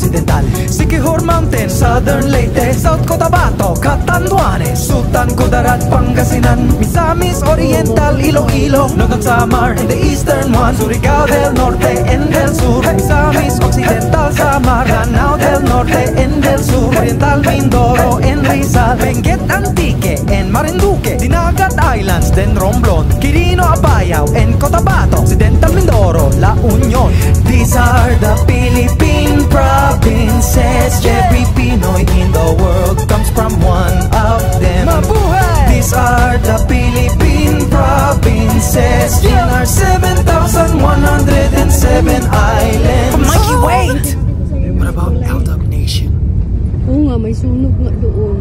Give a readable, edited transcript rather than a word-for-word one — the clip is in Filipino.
Occidental, Siquijor Mountain, Southern Leyte, South Cotabato, Catanduanes, Sultan Kudarat, Pangasinan, Misamis Oriental, Iloilo, Northern Samar, and the eastern one, Surigao del Norte and del Sur, Misamis Occidental, Samar, Lanao del Norte and del Sur, Oriental Mindoro and Rizal, Benguet Antique and Marinduque, Dinagat Islands, then Romblon, Quirino, Apayao and Cotabato, Occidental Mindoro, La Union. These are the Philippine provinces. Every Pinoy in the world comes from one of them. Mabuhay! These are the Philippine provinces in our 7,107 islands. Mikey, wait! What about Aldab Nation? Oo nga, may sunog nga doon.